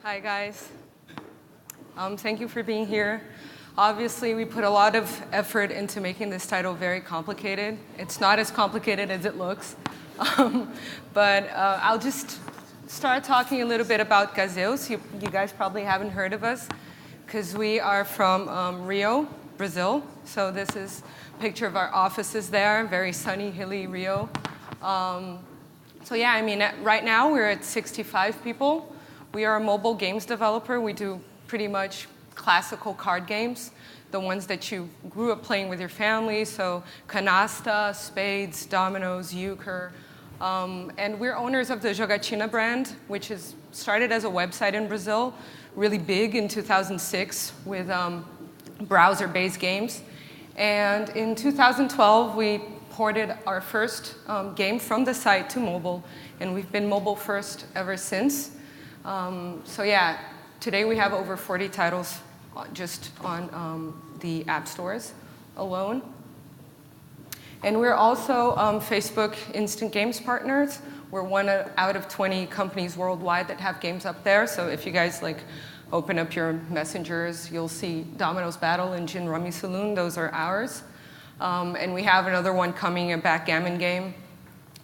Hi, guys. Thank you for being here. Obviously, we put a lot of effort into making this title very complicated. It's not as complicated as it looks. But I'll just start talking a little bit about Gazeus. You guys probably haven't heard of us because we are from Rio, Brazil. So this is a picture of our offices there, very sunny, hilly Rio. So yeah, I mean, right now we're at 65 people. We are a mobile games developer. We do pretty much classical card games, the ones that you grew up playing with your family, so canasta, spades, dominoes, euchre. And we're owners of the Jogatina brand, which is started as a website in Brazil, really big in 2006 with browser-based games. And in 2012, we ported our first game from the site to mobile, and we've been mobile first ever since. So yeah, today we have over 40 titles just on the app stores alone. And we're also Facebook Instant Games partners. We're one out of 20 companies worldwide that have games up there. So if you guys open up your messengers, you'll see Domino's Battle and Gin Rummy Saloon. Those are ours. And we have another one coming, a backgammon game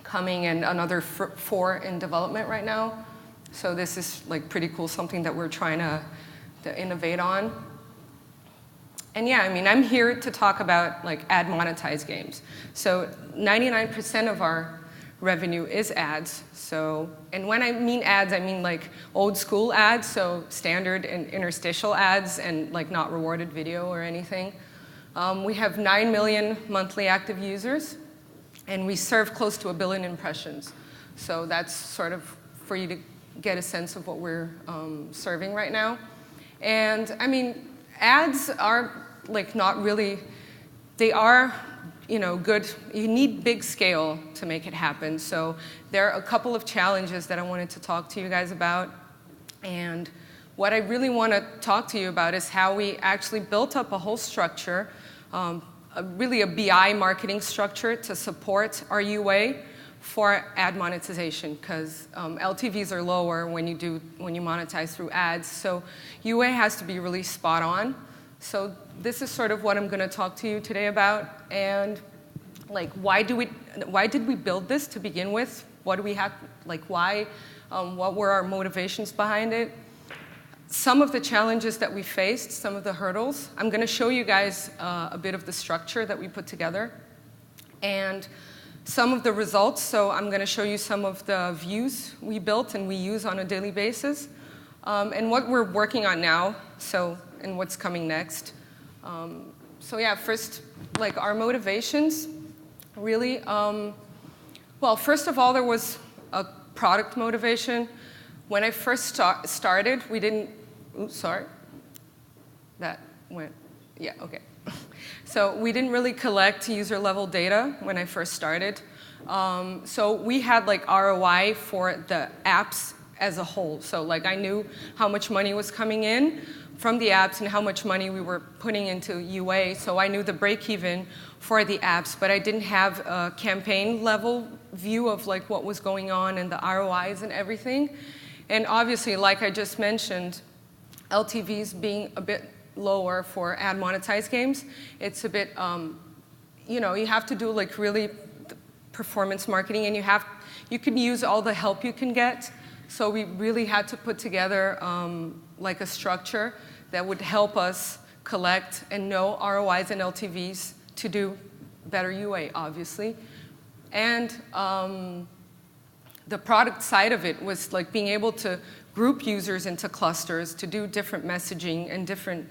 coming, and another 4 in development right now. So this is pretty cool, something that we're trying to innovate on. And yeah, I mean, I'm here to talk about ad monetized games. So 99% of our revenue is ads. So, and when I mean ads, I mean old school ads, so standard and interstitial ads, and not rewarded video or anything. We have 9 million monthly active users, and we serve close to 1 billion impressions. So that's sort of for you to get a sense of what we're serving right now. And I mean, ads are not really, they are good. You need big scale to make it happen. So there are a couple of challenges that I wanted to talk to you guys about. And what I really want to talk to you about is how we actually built up a whole structure, really a BI marketing structure to support our UA for ad monetization, because LTVs are lower when you monetize through ads. So UA has to be really spot on. So this is sort of what I'm going to talk to you today about, and why did we build this to begin with? What do we have? Why? What were our motivations behind it? Some of the challenges that we faced, some of the hurdles. I'm going to show you guys a bit of the structure that we put together, and some of the results. So I'm going to show you some of the views we built and we use on a daily basis, and what we're working on now, and what's coming next. So yeah, first, our motivations, really. Well, first of all, there was a product motivation. When I first started, we didn't, oops, sorry. That went, yeah, okay. So we didn't really collect user-level data when I first started. So we had ROI for the apps as a whole. So I knew how much money was coming in from the apps and how much money we were putting into UA. So I knew the break-even for the apps, but I didn't have a campaign-level view of what was going on and the ROIs and everything. And obviously, like I just mentioned, LTVs being a bit lower for ad monetized games, it's a bit, you have to do really performance marketing, and you can use all the help you can get. So we really had to put together a structure that would help us collect and know ROIs and LTVs to do better UA, obviously. And the product side of it was being able to group users into clusters to do different messaging and different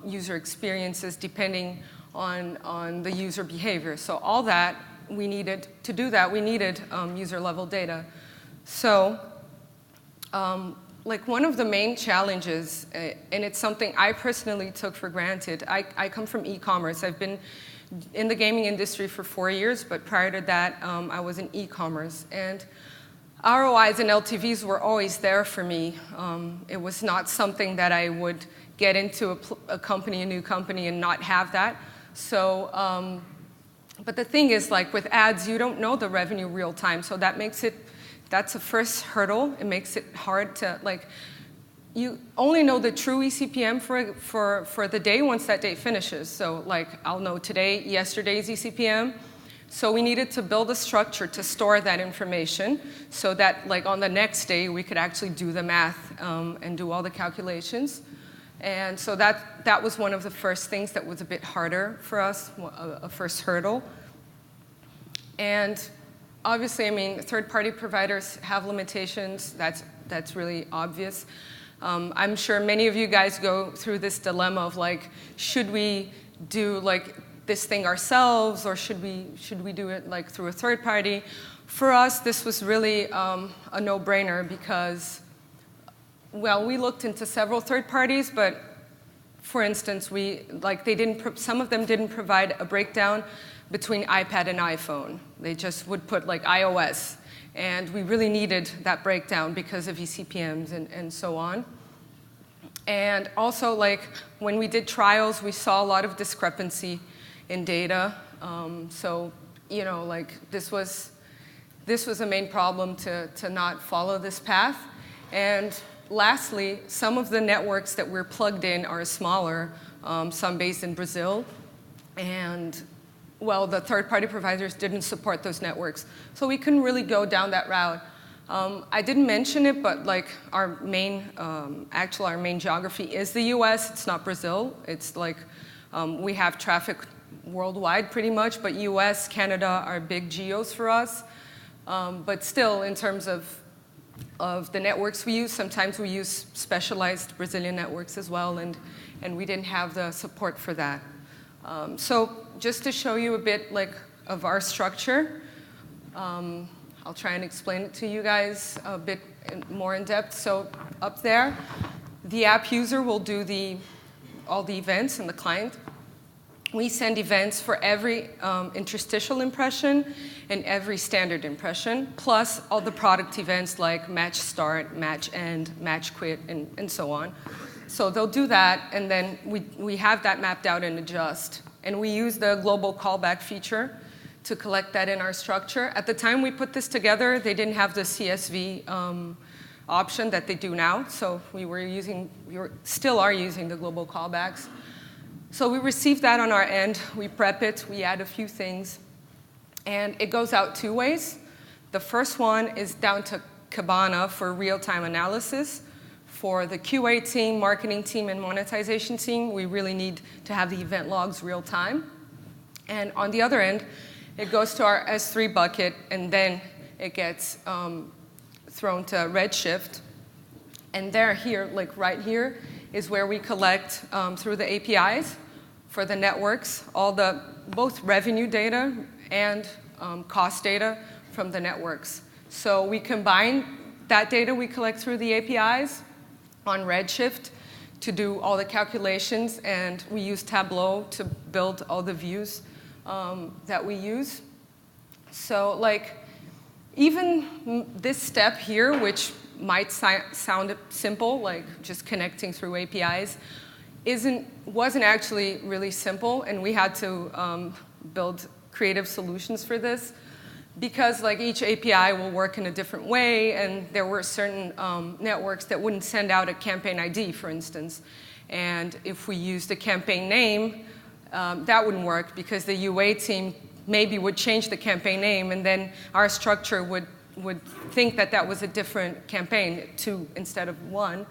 user experiences depending on the user behavior. So all that we needed, to do that, we needed user-level data. So one of the main challenges, and it's something I personally took for granted, I come from e-commerce. I've been in the gaming industry for 4 years, but prior to that, I was in e-commerce. And ROIs and LTVs were always there for me. It was not something that I would get into a new company, and not have that. So, but the thing is, with ads, you don't know the revenue real time, so that makes it that's a first hurdle. It makes it hard to, like, you only know the true eCPM for the day once that day finishes. So like, I'll know today, yesterday's eCPM. So we needed to build a structure to store that information so that like on the next day we could actually do the math and do all the calculations. And so that was one of the first things that was a bit harder for us, a first hurdle. And obviously, I mean, third-party providers have limitations. That's really obvious. I'm sure many of you guys go through this dilemma of like, should we do like this thing ourselves, or should we do it like through a third party? For us, this was really a no-brainer because, well, we looked into several third parties, but for instance, some of them didn't provide a breakdown between iPad and iPhone. They just would put like iOS, and we really needed that breakdown because of eCPMs and so on. And also, like, when we did trials, we saw a lot of discrepancy in data. So, you know, like, this was a main problem to not follow this path. And lastly, some of the networks that we're plugged in are smaller, some based in Brazil. And, well, the third-party providers didn't support those networks. So we couldn't really go down that route. I didn't mention it, but like our main geography is the US. It's not Brazil. It's like we have traffic worldwide pretty much, but US, Canada are big geos for us. But still, in terms of the networks we use, sometimes we use specialized Brazilian networks as well, and we didn't have the support for that. So just to show you a bit like of our structure, I'll try and explain it to you guys a bit more in depth. So up there, the app user will do all the events in the client. We send events for every interstitial impression and every standard impression, plus all the product events like match start, match end, match quit, and so on. So they'll do that, and then we have that mapped out in Adjust. And we use the global callback feature to collect that in our structure. At the time we put this together, they didn't have the CSV option that they do now, so we still are using the global callbacks. So we receive that on our end, we prep it, we add a few things, and it goes out two ways. The first one is down to Kibana for real-time analysis. For the QA team, marketing team, and monetization team, we really need to have the event logs real-time. And on the other end, it goes to our S3 bucket, and then it gets thrown to Redshift. And here, like right here, is where we collect through the APIs for the networks, both revenue data and cost data from the networks. So we combine that data we collect through the APIs on Redshift to do all the calculations, and we use Tableau to build all the views that we use. So like, even this step here, which might sound simple, like just connecting through APIs, wasn't actually really simple, and we had to build creative solutions for this, because like each API will work in a different way, and there were certain networks that wouldn't send out a campaign ID, for instance. And if we used a campaign name, that wouldn't work, because the UA team maybe would change the campaign name, and then our structure would think that was a different campaign, 2 instead of 1.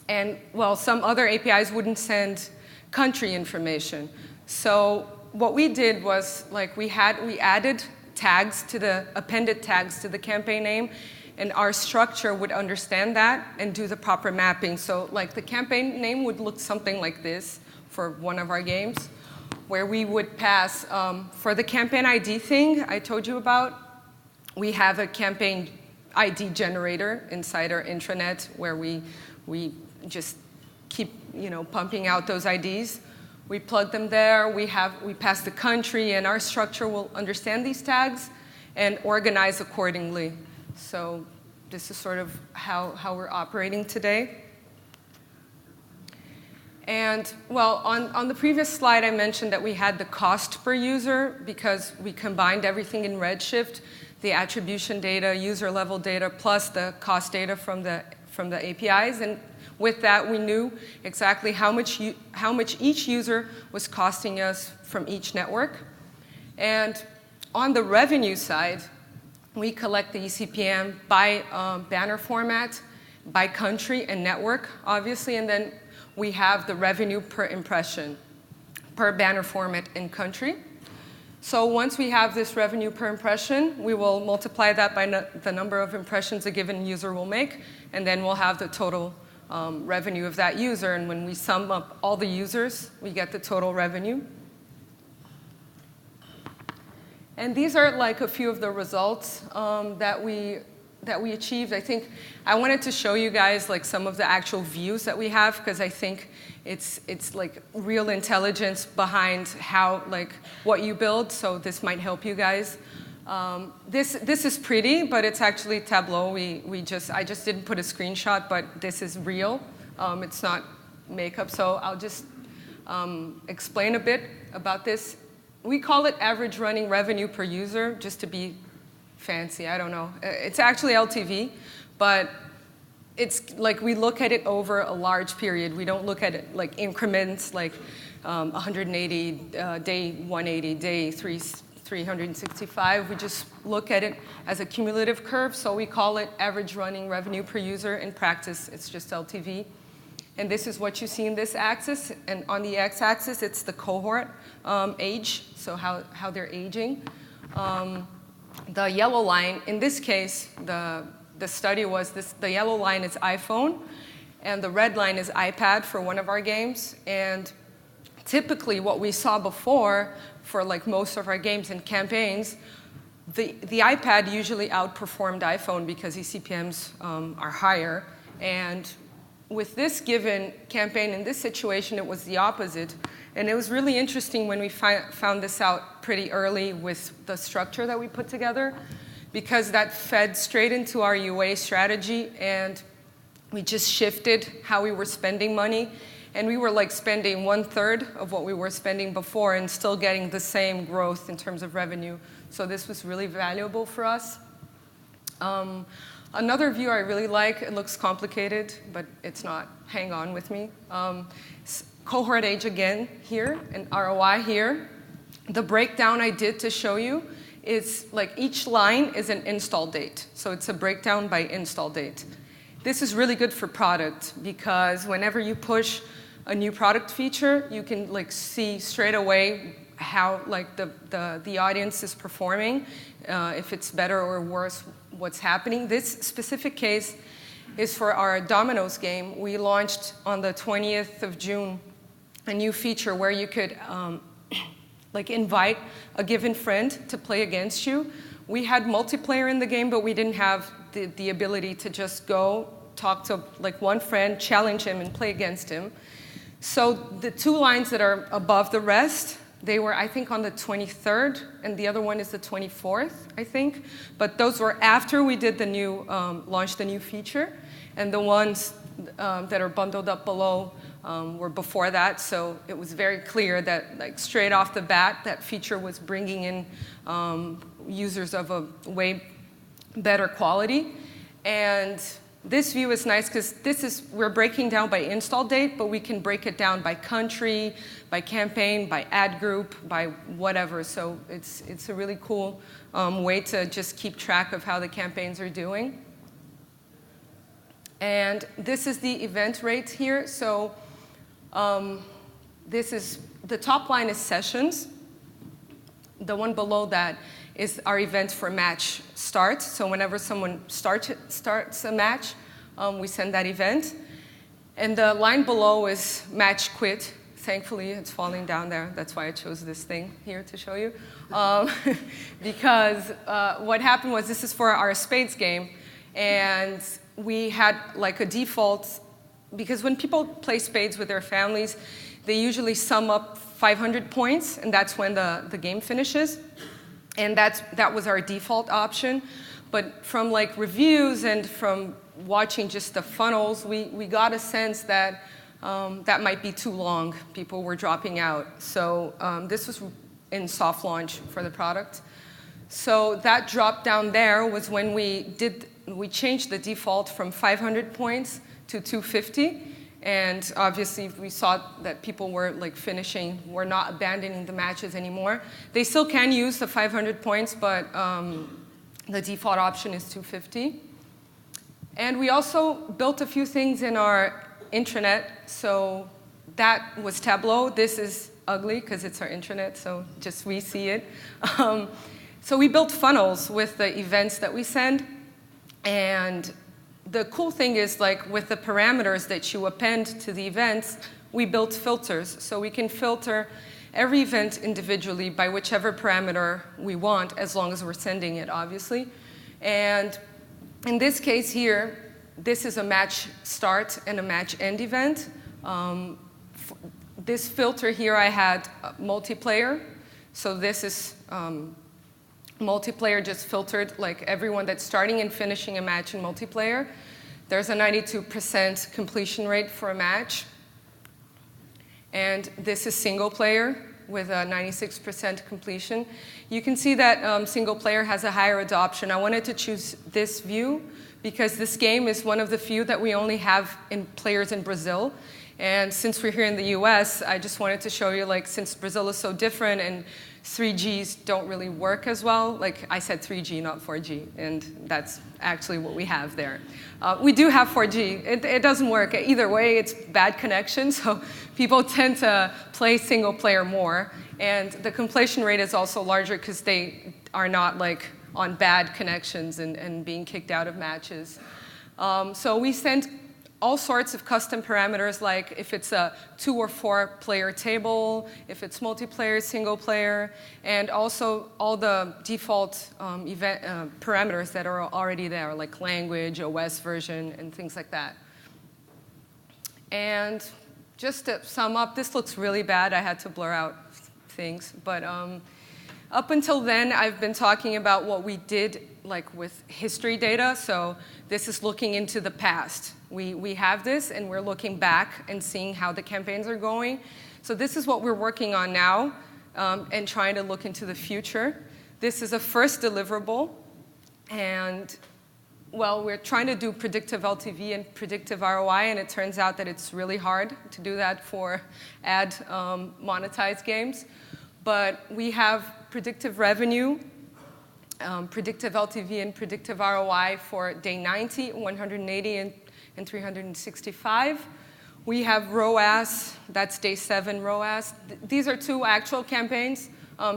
And well, some other APIs wouldn't send country information. So what we did was, like, we added tags appended tags to the campaign name, and our structure would understand that and do the proper mapping. So like the campaign name would look something like this for one of our games, where we would pass, for the campaign ID thing I told you about, we have a campaign ID generator inside our intranet where we just keep pumping out those IDs. We plug them there, we pass the country, and our structure will understand these tags and organize accordingly. So this is sort of how we're operating today. And well, on the previous slide, I mentioned that we had the cost per user because we combined everything in Redshift. the attribution data, user level data, plus the cost data from the APIs. And with that, we knew exactly how much each user was costing us from each network. And on the revenue side, we collect the eCPM by banner format, by country and network, obviously, and then we have the revenue per impression, per banner format and country. So once we have this revenue per impression, we will multiply that by the number of impressions a given user will make, and then we'll have the total revenue of that user. And when we sum up all the users, we get the total revenue. And these are like a few of the results that we achieved. I think I wanted to show you guys like some of the actual views that we have, because I think it's like real intelligence behind how, like, what you build. So this might help you guys. This is pretty, but it's actually Tableau. I just didn't put a screenshot, but this is real. It's not makeup. So I'll just explain a bit about this. We call it average running revenue per user, just to be fancy. I don't know. It's actually LTV, but it's like we look at it over a large period. We don't look at it like increments, like 180, day 180, day 365. We just look at it as a cumulative curve. So we call it average running revenue per user. In practice, it's just LTV. And this is what you see in this axis. And on the x-axis, it's the cohort age, so how they're aging. The yellow line, in this case, the study was this. The yellow line is iPhone, and the red line is iPad for one of our games. And typically, what we saw before for like most of our games and campaigns, the iPad usually outperformed iPhone because eCPMs are higher. And with this given campaign, in this situation, it was the opposite. And it was really interesting when we found this out pretty early with the structure that we put together, because that fed straight into our UA strategy, and we just shifted how we were spending money. And we were like spending 1/3 of what we were spending before and still getting the same growth in terms of revenue. So this was really valuable for us. Another view I really like, it looks complicated, but it's not. Hang on with me. Cohort age again here, and ROI here. The breakdown I did to show you is like each line is an install date. So it's a breakdown by install date. This is really good for product, because whenever you push a new product feature, you can like see straight away how like the audience is performing, if it's better or worse, what's happening. This specific case is for our Dominoes game. We launched on the 20th of June a new feature where you could like invite a given friend to play against you. We had multiplayer in the game, but we didn't have the ability to just go talk to like one friend, challenge him, and play against him. So the two lines that are above the rest, they were, I think, on the 23rd, and the other one is the 24th, I think. But those were after we did the new, launched the new feature, and the ones that are bundled up below were before that. So it was very clear that, like, straight off the bat, that feature was bringing in users of a way better quality. And this view is nice because we're breaking down by install date, but we can break it down by country, by campaign, by ad group, by whatever. So it's a really cool way to just keep track of how the campaigns are doing. And this is the event rate here. So this is, the top line is sessions. The one below that is our event for match start. So whenever someone starts a match, we send that event. And the line below is match quit. Thankfully, it's falling down there. That's why I chose this thing here to show you. Because what happened was, this is for our spades game. And we had like a default, because when people play spades with their families, they usually sum up 500 points, and that's when the game finishes. And that was our default option. But from like reviews and from watching just the funnels, we got a sense that that might be too long. People were dropping out. So this was in soft launch for the product. So that drop down there was when we changed the default from 500 points to 250. And obviously, we saw that people were finishing, were not abandoning the matches anymore. They still can use the 500 points, but the default option is 250. And we also built a few things in our intranet. So that was Tableau. This is ugly because it's our intranet, so just re-see it. So we built funnels with the events that we send. And the cool thing is, with the parameters that you append to the events, we built filters. So we can filter every event individually by whichever parameter we want, as long as we're sending it, obviously. And in this case here, this is a match start and a match end event. This filter here, I had multiplayer. So this is multiplayer just filtered everyone that's starting and finishing a match in multiplayer. There's a 92% completion rate for a match. And this is single player with a 96% completion. You can see that single player has a higher adoption. I wanted to choose this view because this game is one of the few that we only have in players in Brazil. And since we're here in the US, I just wanted to show you, since Brazil is so different and 3Gs don't really work as well. I said 3G, not 4G, and that's actually what we have there. We do have 4G. It doesn't work. Either way, it's bad connection, so people tend to play single player more. And the completion rate is also larger because they are not on bad connections and being kicked out of matches. So we sent all sorts of custom parameters, like if it's a 2 or 4 player table, if it's multiplayer, single player, and also all the default event parameters that are already there, like language, OS version, and things like that. And just to sum up, this looks really bad. I had to blur out things. But up until then, I've been talking about what we did with history data. So this is looking into the past. We have this, and we're looking back and seeing how the campaigns are going. So this is what we're working on now and trying to look into the future. This is a first deliverable. And, well, we're trying to do predictive LTV and predictive ROI, and it turns out that it's really hard to do that for ad monetized games. But we have predictive revenue, predictive LTV, and predictive ROI for day 90, 180, and 365. We have ROAS, that's day 7 ROAS. These are 2 actual campaigns,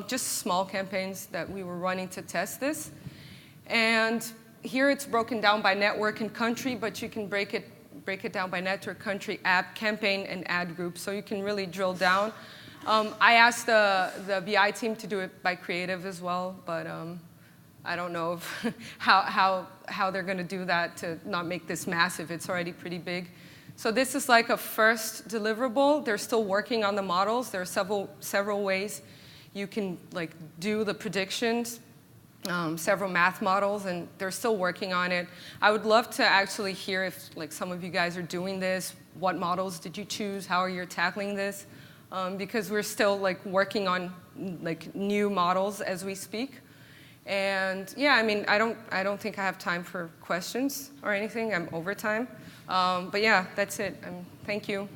just small campaigns that we were running to test this. And here it's broken down by network and country, but you can break it down by network, country, app, campaign, and ad group, so you can really drill down. I asked the BI team to do it by creative as well, but I don't know how they're going to do that to not make this massive. It's already pretty big. So this is a first deliverable. They're still working on the models. There are several ways you can do the predictions, several math models, and they're still working on it. I would love to actually hear if some of you guys are doing this. What models did you choose? How are you tackling this? Because we're still working on new models as we speak. And yeah, I mean, I don't think I have time for questions or anything. I'm over time. But yeah, that's it. Thank you.